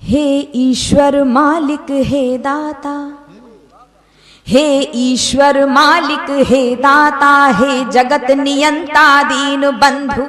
हे ईश्वर मालिक हे दाता, हे ईश्वर मालिक हे दाता, हे जगत नियंता दीन बंधु,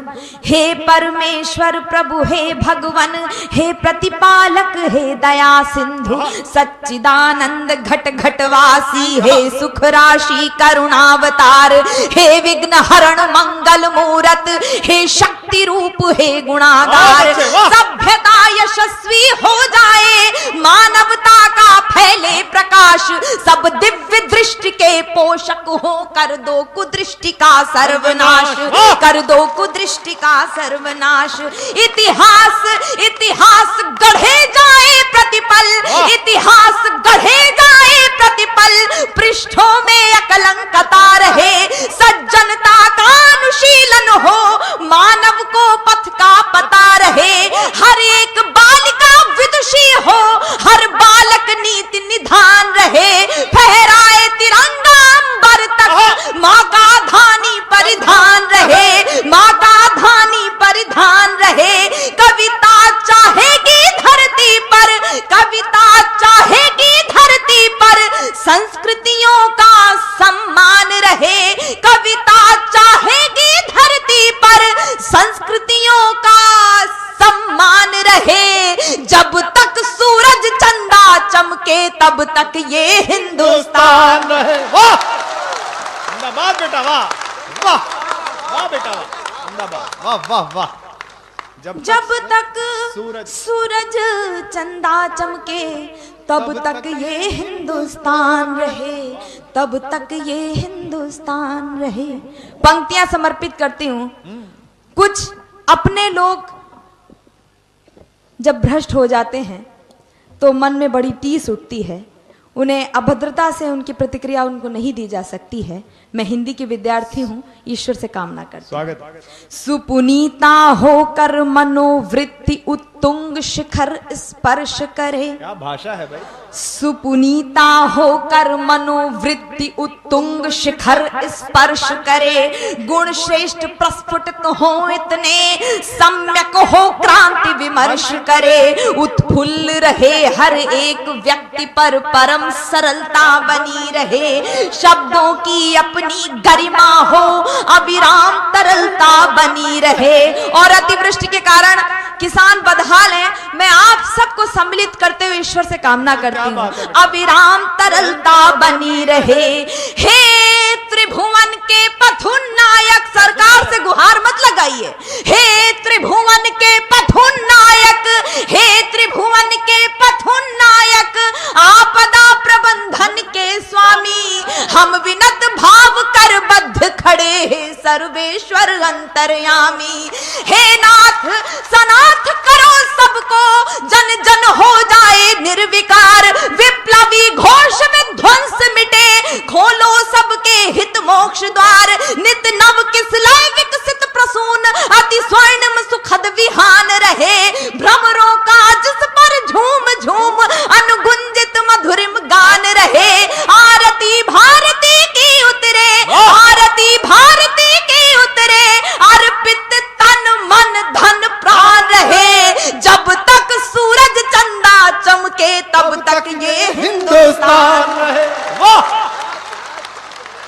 हे परमेश्वर प्रभु, हे भगवन, हे प्रतिपालक, हे दया सिंधु, सच्चिदानंद घट घटवासी, हे सुख राशि करुणावतार, हे विघ्न हरण मंगल मूरत, हे शक्ति रूप, हे गुणागार, सभ्यता यशस्वी हो जाए, मानवता का फैले प्रकाश, सब दिव्य दृष्टि के पोषक हो, कर दो कुदृष्टि का सर्वनाश, कर दो कुदृष्टि का सर्वनाश। इतिहास इतिहास गढ़े जाए प्रतिपल, इतिहास गढ़े जाए प्रतिपल, पृष्ठों में अकलंकता रहे, सज्जनता का अनुशीलन हो, मानव को पथ का पता रहे, हर एक बालिका विदुषी हो, हर बालक नीति निधान रहे, फहराए तिरंगा अंबर तक, माँ का धानी परिधान रहे, माँ का धानी परिधान रहे। कविता चाहेगी धरती पर, कविता चाहेगी धरती पर, संस्कृतियों का सम्मान रहे, कविता चाहेगी धरती पर, संस्कृतियों का सम्मान रहे। जब तक सूरज चंदा चमके तब तक ये हिंदुस्तान रहे। वाह जिंदाबाद बेटा, वाह वाह वाह बेटा, वाह जिंदाबाद, वाह वाह वाह। जब तक सूरज चंदा चमके तब तक ये हिंदुस्तान रहे, तब तक ये हिंदुस्तान रहे। पंक्तियां समर्पित करती हूँ। कुछ अपने लोग जब भ्रष्ट हो जाते हैं तो मन में बड़ी टीस उठती है, उन्हें अभद्रता से उनकी प्रतिक्रिया उनको नहीं दी जा सकती है। मैं हिंदी की विद्यार्थी हूँ, ईश्वर से कामना करती हूँ। सुपुनीता होकर मनोवृत्ति उत्तुंग शिखर स्पर्श करे। क्या भाषा है भाई। सुपुनीता होकर मनोवृत्ति उत्तुंग शिखर स्पर्श करे, गुण श्रेष्ठ प्रस्फुटित हो इतने, सम्यक हो क्रांति विमर्श करे, उत्फुल्ल रहे हर एक व्यक्ति पर परम सरलता बनी रहे, शब्दों की अपनी गरिमा हो, अविराम तरलता बनी रहे। और अतिवृष्टि के कारण किसान बदहाल हैं, मैं आप सबको सम्मिलित करते हुए ईश्वर से कामना करती हूँ, अविराम तरलता बनी रहे। हे त्रिभुवन के पथुनायक, सरकार से गुहार मत लगाइए, हे त्रिभुवन के पथुनायक, हे त्रिभुवन के पथुनायक, आपदा प्रबंधन के स्वामी, हम विनत भाव कर बद्ध खड़े हैं सर्वेश्वर अंतर्यामी। हे नाथ सनाथ करो सबको, जन जन हो जाए निर्विकार, विप्लवी घोष में ध्वंस मिटे, खोलो सबके हित मोक्ष द्वार, नित नव किसलय विकसित प्रसून, अति स्वर्णिम सुखद विहान रहे, भ्रमरों का जिस पर झूम झूम अनुगुंजित मधुरिम गान रहे। आरती भारती की उतरे, आरती भारती की उतरे, अर्पित तन मन धन प्राण रहे, जब तक सूरज चंदा चमके तब तक ये हिंदुस्तान रहे। वाह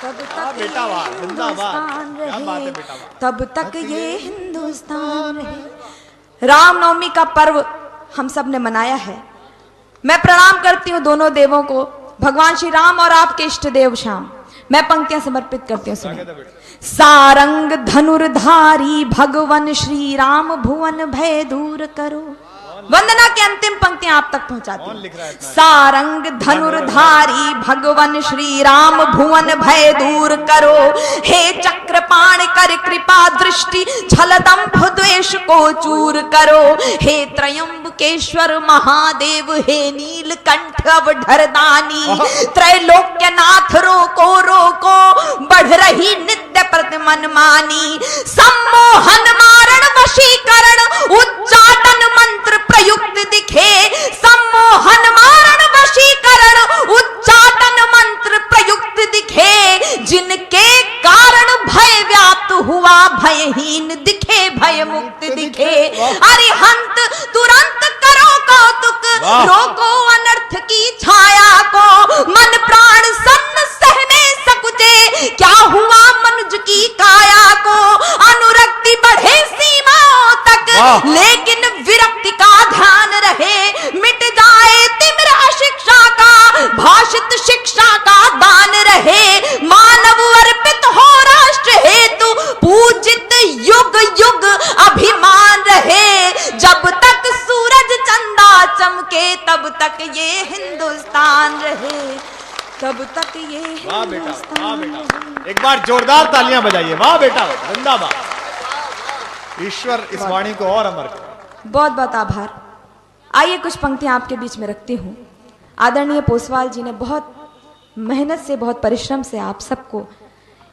तब तक बेटा, वाह जिंदाबाद, क्या बात है बेटा, तब तक ये हिंदुस्तान रहे। रामनवमी का पर्व हम सब ने मनाया है। मैं प्रणाम करती हूँ दोनों देवों को, भगवान श्री राम और आपके इष्ट देव श्याम। मैं पंक्तियां समर्पित करती हूँ, सुनिए। सारंग धनुर्धारी भगवन श्री राम, भुवन भय दूर करो। वंदना की अंतिम पंक्तियां आप तक पहुंचाती हूं। सारंग धनुर्धारी भगवन श्री राम, भुवन भय दूर करो, हे चक्रपाण कर कृपा दृष्टि, छल दंभ द्वेष को चूर करो, हे त्रयंबकेश्वर महादेव, हे नीलकंठ अवधरदानी, त्रैलोक्यनाथ रोको रोको, बढ़ रही नित्य प्रति मनमानी, सम्मोहन मारण वशीकरण, उच्चाटन मंत्र प्रयुक्त दिखे, सम्मोहन मारण वशीकरण, उच्चाटन मंत्र प्रयुक्त दिखे, जिनके कारण भय व्याप्त हुआ भयहीन दिखे, भय मुक्त दिखे, अरिहंत तुरंत करो कौतुक, रोको अनर्थ की छाया को, मन प्राण सन्न सहने सकुचे, क्या हुआ मनुज की काया को, अनुरक्ति बढ़े सीमाओं तक, लेकिन विरक्ति का ध्यान रहे, मिट जाए तिमिर अशिक्षा का, भाषित शिक्षा का दान रहे, मानव अर्पित हो राष्ट्र हेतु, पूजित युग युग अभिमान रहे, जब तक सूरज चंदा चमके तब तक ये हिंदुस्तान रहे, तब तक ये वाह बेटा, वाह बेटा, एक बार जोरदार तालियां बजाइए। वाह बेटा, जिंदाबाद। ईश्वर इस वाणी को और अमर करे। बहुत बहुत आभार। आइए कुछ पंक्तियां आपके बीच में रखती हूँ। आदरणीय पोसवाल जी ने बहुत मेहनत से, बहुत परिश्रम से आप सबको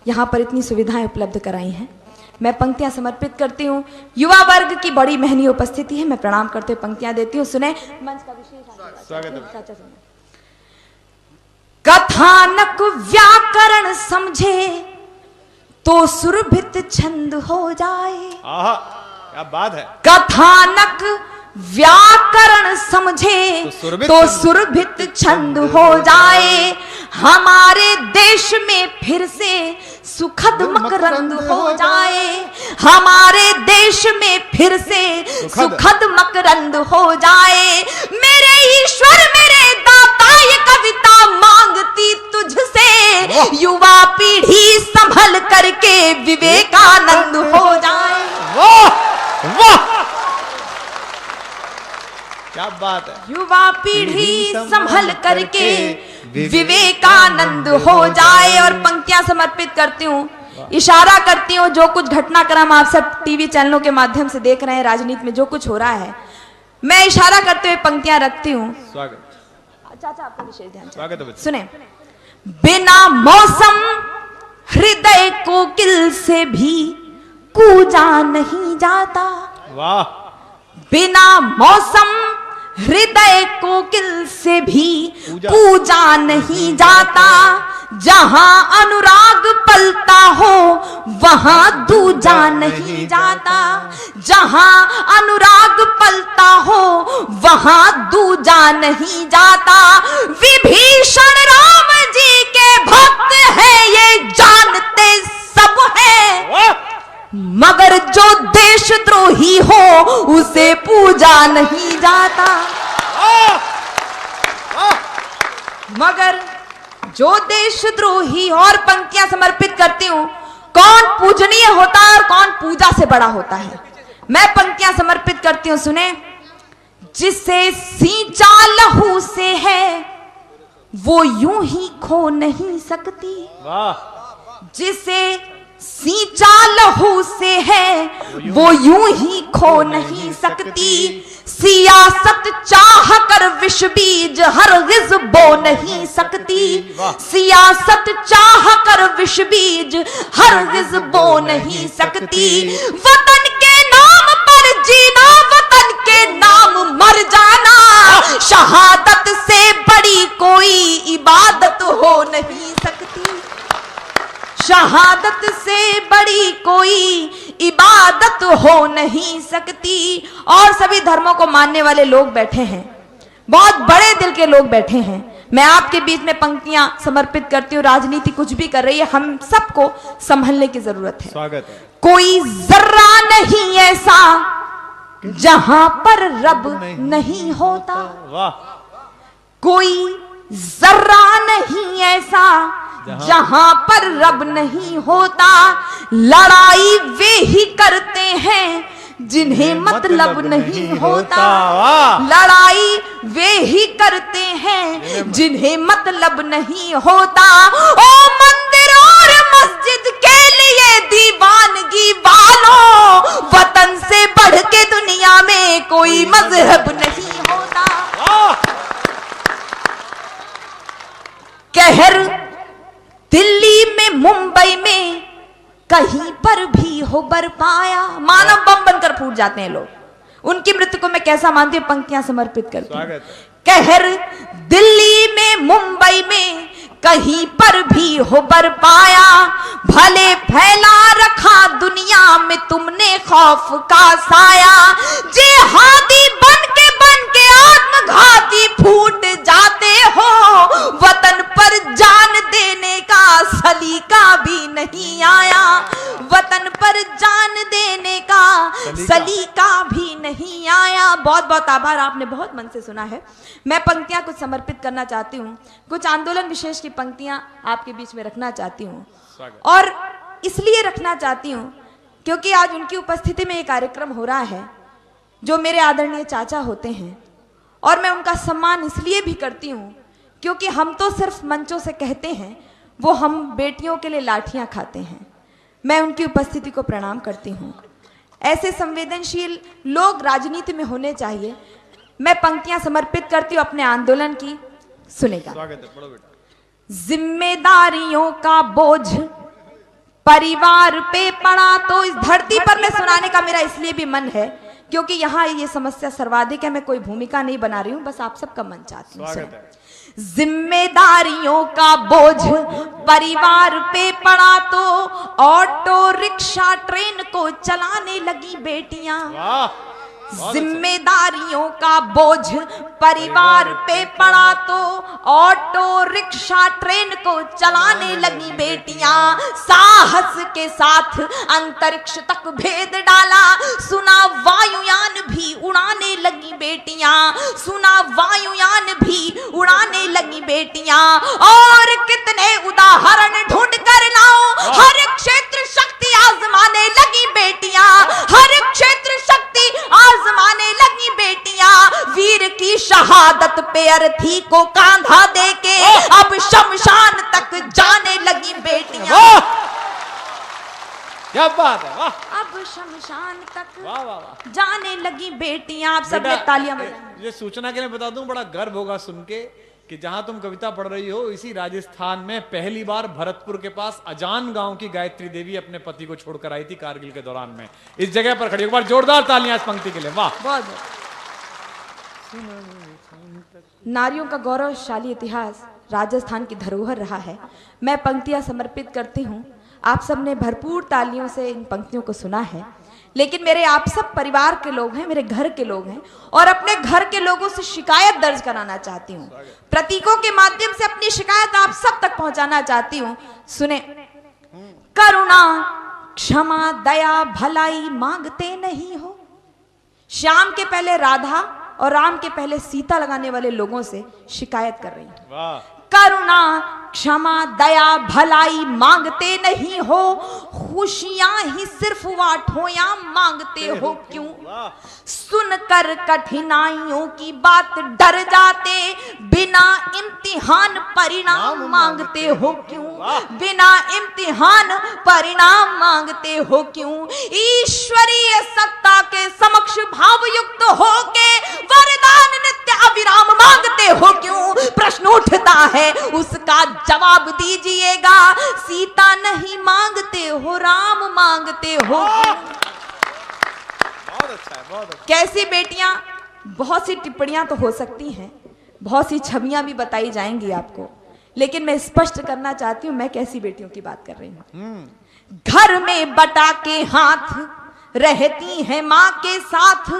यहाँ पर इतनी सुविधाएं उपलब्ध कराई हैं। मैं पंक्तियां समर्पित करती हूँ। युवा वर्ग की बड़ी महनीय उपस्थिति है, मैं प्रणाम करते हुए पंक्तियां देती हूँ। सुने, मंच का विशेष स्वागत है। कथानक व्याकरण समझे तो सुरभित छंद हो जाए। आहा, क्या बात है। कथानक व्याकरण समझे तो सुरभित छंद हो जाए, हमारे देश में फिर से सुखद मकरंद हो जाए, हमारे देश में फिर से सुखद मकरंद हो जाए, मेरे ईश्वर मेरे दाता ये कविता मांगती तुझसे, युवा पीढ़ी संभल करके विवेकानंद हो जाए। वाह वाह, क्या बात है। युवा पीढ़ी संभल करके विवेकानंद हो जाए। और पंक्तियां समर्पित करती हूँ, इशारा करती हूँ, जो कुछ घटनाक्रम आप सब टीवी चैनलों के माध्यम से देख रहे हैं, राजनीति में जो कुछ हो रहा है, मैं इशारा करते हुए पंक्तियां रखती हूँ। स्वागत चाचा, आपका विशेष ध्यान। स्वागत है। सुने, बिना मौसम हृदय कोकिल से भी कूजा नहीं जाता। वाह। बिना मौसम हृदय कोकिल से भी पूजा नहीं जाता, जहां अनुराग पलता हो वहां दूजा नहीं जाता, जहां अनुराग पलता हो वहां दूजा नहीं जाता, विभीषण राम जी के भक्त हैं ये जानते सब हैं, मगर जो देशद्रोही हो उसे पूजा नहीं जाता, मगर जो देशद्रोही। और पंक्तियां समर्पित करती हूं, कौन पूजनीय होता है और कौन पूजा से बड़ा होता है। मैं पंक्तियां समर्पित करती हूं, सुने, जिसे सींचा लहू से है वो यूं ही खो नहीं सकती। वाह। जिसे सींचा लहू से है वो यूं ही खो नहीं सकती, सियासत चाह कर विष बीज हरगिज बो नहीं सकती, सियासत चाह कर विष बीज हरगिज बो नहीं सकती, वतन के नाम पर जीना वतन के नाम मर जाना, शहादत से बड़ी कोई इबादत हो नहीं सकती, शहादत से बड़ी कोई इबादत हो नहीं सकती। और सभी धर्मों को मानने वाले लोग बैठे हैं, बहुत बड़े दिल के लोग बैठे हैं। मैं आपके बीच में पंक्तियां समर्पित करती हूँ। राजनीति कुछ भी कर रही है, हम सबको संभलने की जरूरत है। स्वागत है। कोई जर्रा नहीं ऐसा जहां पर रब नहीं होता। वाह। कोई जर्रा नहीं ऐसा जहां पर रब नहीं होता, लड़ाई वे ही करते हैं जिन्हें मतलब नहीं होता, लड़ाई वे ही करते हैं जिन्हें मतलब नहीं होता। ओ मंदिर और मस्जिद के लिए दीवानगी वालों, वतन से बढ़ के दुनिया में कोई मजहब नहीं होता। कहर दिल्ली में मुंबई में कहीं पर भी हो बरपाया, मानव बम बनकर फूट जाते हैं लोग, उनकी मृत्यु को मैं कैसा मानती हूँ, पंक्तियां समर्पित करती हूँ। स्वागत है। कहर दिल्ली में, मुंबई में, कहीं पर भी हो बर पाया, भले फैला रखा दुनिया में तुमने खौफ का साया। जिहादी बन के आत्मघाती फूट जाते हो, वतन पर जान देने का सलीका भी नहीं आया, वतन पर जान देने का सलीका भी नहीं आया। बहुत बहुत आभार, आपने बहुत मन से सुना है। मैं पंक्तियां कुछ समर्पित करना चाहती हूँ, कुछ आंदोलन विशेष की पंक्तियां आपके बीच में रखना चाहती हूँ, और इसलिए रखना चाहती हूँ क्योंकि आज उनकी उपस्थिति में ये कार्यक्रम हो रहा है जो मेरे आदरणीय चाचा होते हैं, और मैं उनका सम्मान इसलिए भी करती हूँ क्योंकि हम तो सिर्फ मंचों से कहते हैं, वो हम बेटियों के लिए लाठियां खाते हैं। मैं उनकी उपस्थिति को प्रणाम करती हूँ। ऐसे संवेदनशील लोग राजनीति में होने चाहिए। मैं पंक्तियां समर्पित करती हूँ अपने आंदोलन की, सुनेगा। स्वागत है, पढ़ो बेटा। जिम्मेदारियों का बोझ परिवार पे पड़ा तो इस धरती पर मैं सुनाने का मेरा इसलिए भी मन है क्योंकि यहाँ ये समस्या सर्वाधिक है। मैं कोई भूमिका नहीं बना रही हूँ, बस आप सबका मन चाहती हूँ। जिम्मेदारियों का बोझ परिवार पे पड़ा तो ऑटो रिक्शा ट्रेन को चलाने लगी बेटियां। जिम्मेदारियों का बोझ परिवार पे पड़ा तो ऑटो रिक्शा ट्रेन को चलाने लगी बेटियां। साहस के साथ अंतरिक्ष तक भेद डाला, सुना वायुयान भी उड़ाने लगी बेटियां, सुना वायुयान भी उड़ाने लगी बेटियां। और कितने उदाहरण ढूंढ कर लाओ, हर क्षेत्र शक्ति आजमाने लगी बेटियां, हर क्षेत्र शक्ति आजमाने लगी बेटियां। वीर की शहादत पे अर्थी को कांधा देके अब शमशान तक जाने लगी बेटियां। क्या बात है, वाह। अब शमशान तक वाह वाह वाह जाने लगी बेटियां। आप सब ने तालियां ये सूचना के लिए बता दूं, बड़ा गर्व होगा सुन के कि जहां तुम कविता पढ़ रही हो इसी राजस्थान में पहली बार भरतपुर के पास अजान गांव की गायत्री देवी अपने पति को छोड़कर आई थी कारगिल के दौरान में। इस जगह पर खड़ी, एक बार जोरदार तालियां इस पंक्ति के लिए, वाह। बहुत नारियों का गौरवशाली इतिहास राजस्थान की धरोहर रहा है। मैं पंक्तियां समर्पित करती हूँ। आप सब ने भरपूर तालियों से इन पंक्तियों को सुना है, लेकिन मेरे आप सब परिवार के लोग हैं, मेरे घर के लोग हैं, और अपने घर के लोगों से शिकायत दर्ज कराना चाहती हूँ। प्रतीकों के माध्यम से अपनी शिकायत आप सब तक पहुंचाना चाहती हूँ। सुने। करुणा क्षमा दया भलाई मांगते नहीं हो। श्याम के पहले राधा और राम के पहले सीता लगाने वाले लोगों से शिकायत कर रही हूं। वाह। करुणा क्षमा दया भलाई मांगते नहीं हो, खुशियां ही सिर्फ वाठोया मांगते हो क्यों? सुनकर कठिनाइयों की बात डर जाते, बिना इम्तिहान परिणाम मांगते हो क्यों? बिना इम्तिहान परिणाम मांगते हो क्यों? ईश्वरीय सत्ता के समक्ष भावयुक्त होके वरदान नित्य अविराम मांगते हो क्यों? प्रश्न उठता है, उसका जवाब दीजिएगा। सीता नहीं मांगते हो, राम मांगते हो। बहुत अच्छा है, बहुत अच्छा। कैसी बेटियां, बहुत सी टिप्पणियां तो हो सकती हैं, बहुत सी छवियां भी बताई जाएंगी आपको, लेकिन मैं स्पष्ट करना चाहती हूं मैं कैसी बेटियों की बात कर रही हूं। घर में बटा के हाथ रहती है माँ के साथ,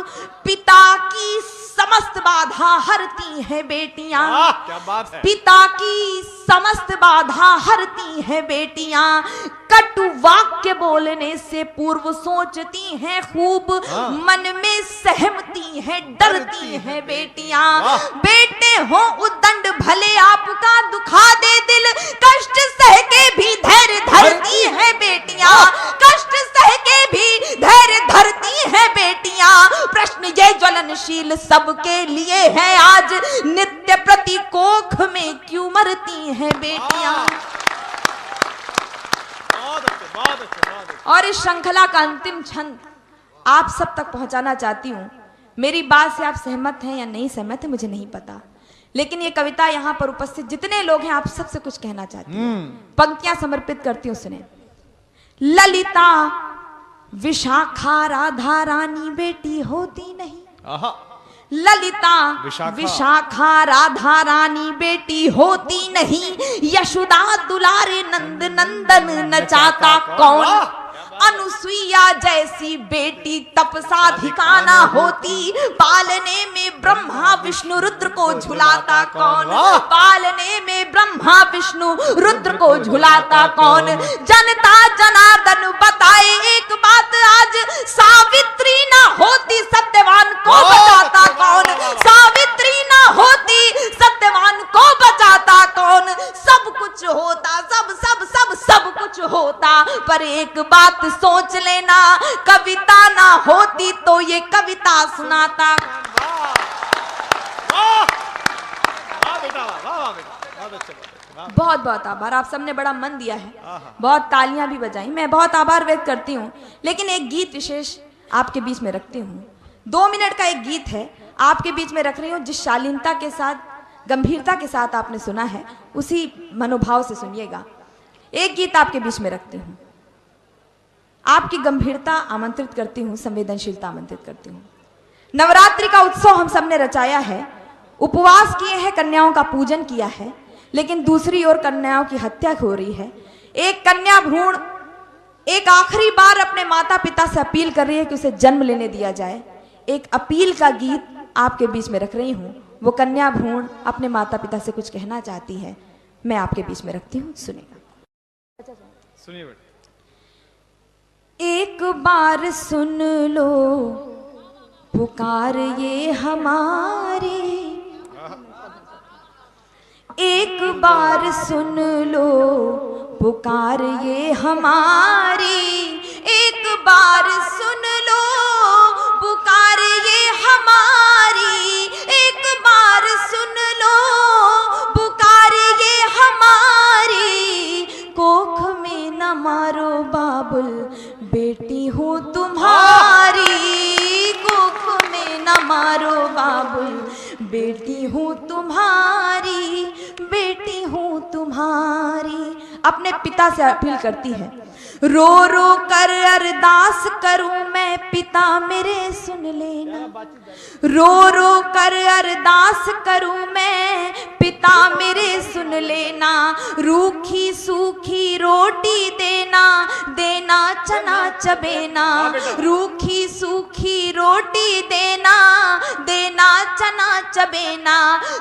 पिता की समस्त बाधा हरती है बेटियां। क्या बात है। पिता की समस्त बाधा हरती है बेटियां। कटु वाक्य बोलने से पूर्व सोचती हैं खूब, मन में सहमती हैं डरती हैं बेटियां। बेटे हो उद्दंड भले आपका दुखा दे दिल, कष्ट सह के भी धैर्य धरती है बेटियां। कष्ट सह के भी धैर्य धरती है बेटियां। प्रश्न ये ज्वलनशील सबके लिए है आज, नित्य प्रति कोख में क्यों मरती हैं बेटियां? और इस श्रृंखला का अंतिम छंद आप सब तक पहुंचाना चाहती हूं। मेरी बात से आप सहमत हैं या नहीं सहमत है मुझे नहीं पता, लेकिन ये कविता यहां पर उपस्थित जितने लोग हैं आप सबसे कुछ कहना चाहती हूं। पंक्तियां समर्पित करती हूं, सुने। ललिता विशाखा राधा रानी बेटी होती नहीं, आहा, ललिता विशाखा राधा रानी बेटी होती नहीं, यशोदा दुलारे नंद नंदन नचाता कौन, अनुसुईया जैसी बेटी तपसाधिका ना होती, पालने में ब्रह्मा विष्णु रुद्र को झुलाता कौन, पालने में ब्रह्मा विष्णु रुद्र को झुलाता कौन। जनता जनार्दन बताए एक बात आज, सावित्री ना होती सत्यवान को बचाता कौन, सावित्री ना होती सत्यवान को बचाता कौन। सब कुछ होता, सब सब सब सब कुछ होता, पर एक बात सोच लेना, कविता ना होती तो ये कविता सुनाता। बहुत बहुत आभार, आप सबने बड़ा मन दिया है, बहुत तालियां भी बजाई, मैं बहुत आभार व्यक्त करती हूँ। लेकिन एक गीत विशेष आपके बीच में रखती हूँ, 2 मिनट का एक गीत है, आपके बीच में रख रही हूँ। जिस शालीनता के साथ, गंभीरता के साथ आपने सुना है, उसी मनोभाव से सुनिएगा। एक गीत आपके बीच में रखती हूँ, आपकी गंभीरता आमंत्रित करती हूँ, संवेदनशीलता आमंत्रित करती हूँ। नवरात्रि का उत्सव हम सबने रचाया है, उपवास किए हैं, कन्याओं का पूजन किया है, लेकिन दूसरी ओर कन्याओं की हत्या हो रही है। एक कन्या भ्रूण एक आखिरी बार अपने माता पिता से अपील कर रही है कि उसे जन्म लेने दिया जाए। एक अपील का गीत आपके बीच में रख रही हूँ। वो कन्या भ्रूण अपने माता पिता से कुछ कहना चाहती है, मैं आपके बीच में रखती हूँ, सुनिएगा। सुनिए बेटा। एक बार सुन लो पुकार ये हमारी, एक बार सुन लो पुकार ये हमारी, एक बार सुन लो पुकार ये हमारी, एक बार सुन लो पुकार ये हमारी। कोख में न मारो बाबुल बेटी हूँ तुम्हारी, कोख में न मारो बाबुल बेटी हूँ तुम्हारी, बेटी हूँ तुम्हारी। अपने पिता से अपील करती है, रो रो कर अरदास करूं मैं पिता मेरे सुन लेना, रो रो कर अरदास करूं मैं पिता मेरे सुन लेना। रूखी सूखी रोटी देना, देना चना चबेना, रूखी सूखी रोटी देना, देना चना चबेना।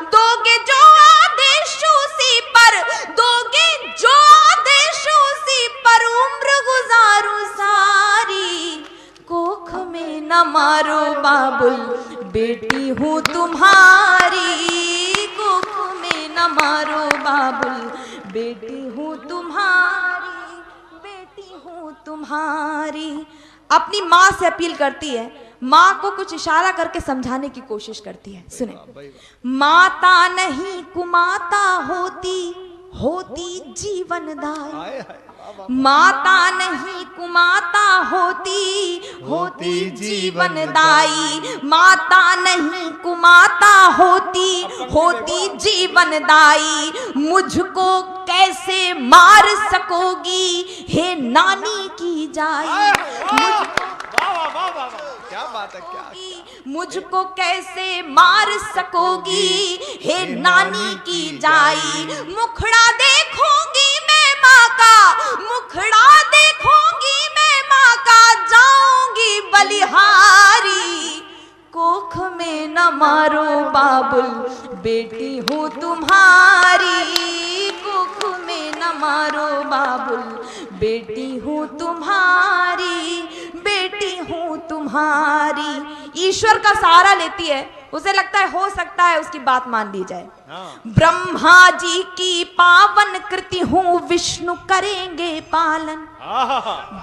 दोगे जो आदेश उसी पर, दोगे जो आदेश उसी पर उम्र गुजारूं सारी। कोख में न मारो बाबुल बेटी हूँ तुम्हारी, कोख में न मारो बाबुल बेटी हूँ तुम्हारी, बेटी हूँ तुम्हारी। अपनी माँ से अपील करती है, माँ को कुछ इशारा करके समझाने की कोशिश करती है, सुने। माता नहीं कुमाता होती, होती जीवनदायी, माता नहीं कुमाता होती, होती जीवनदायी। माता नहीं कुमाता होती, होती जीवनदायी। मुझको कैसे मार सकोगी हे नानी की जाई, क्या बात है, क्या मुझको कैसे मार सकोगी हे नानी की जाई। मुखड़ा देखूंगी मैं माँ का, मुखड़ा देखूंगी मैं माँ का, जाऊंगी बलिहारी। कोख में न मारो बाबुल बेटी हूँ तुम्हारी, कोख में न मारो बाबुल बेटी हूँ तुम्हारी, बेटी हूँ तुम्हारी। ईश्वर का सहारा लेती है, उसे लगता है हो सकता है उसकी बात मान ली जाए। ब्रह्मा जी की पावन कृति हूँ विष्णु करेंगे पालन,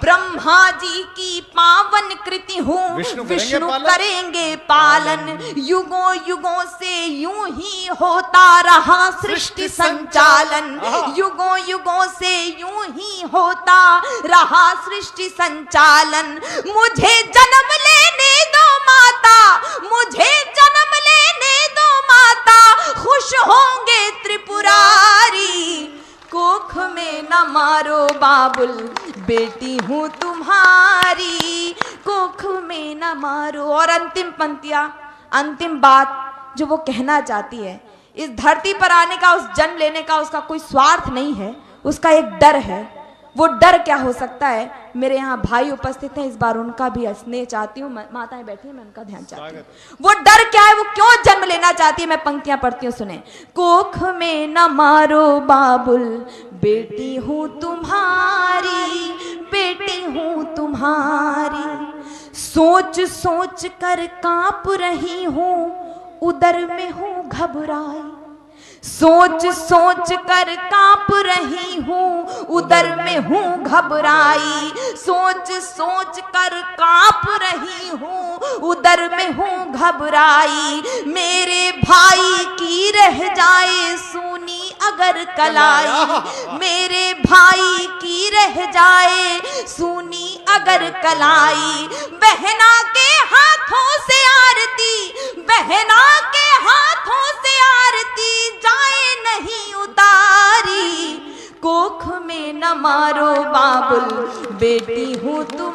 ब्रह्मा जी की पावन कृति हूँ विष्णु करेंगे पालन। युगों युगों से यूं ही होता रहा सृष्टि संचालन, युगों युगों से यूं ही होता रहा सृष्टि संचालन। मुझे जन्म लेने दो माता, मुझे जन्म लेने दो माता, खुश होंगे त्रिपुरारी। कोख में न मारो बाबुल बेटी हूँ तुम्हारी, कोख में न मारो। और अंतिम पंक्तियां अंतिम बात जो वो कहना चाहती है, इस धरती पर आने का, उस जन्म लेने का उसका कोई स्वार्थ नहीं है, उसका एक डर है। वो डर क्या हो सकता है? मेरे यहाँ भाई उपस्थित हैं, इस बार उनका भी स्नेह चाहती हूँ, माताएं बैठी हैं, मैं उनका ध्यान चाहती हूँ। वो डर क्या है, वो क्यों जन्म लेना चाहती है? मैं पंक्तियां पढ़ती हूँ, सुने। कोख में न मारो बाबुल, बेटी हूँ तुम्हारी, बेटी हूँ तुम्हारी, सोच सोच कर कांप रही हूँ, उदर में हूँ घबराई, सोच सोच कर कांप रही हूँ, उदर में हूँ घबराई, सोच सोच कर कांप रही हूँ, उदर में हूँ घबराई, मेरे भाई की रह जाए सूनी अगर कलाई, मेरे भाई की रह जाए सूनी अगर कलाई, बहना के हाथों से आरती, बहना के हाथों से आरती जाए नहीं उतारी, कोख में न मारो बाबुल, बेटी हूँ तू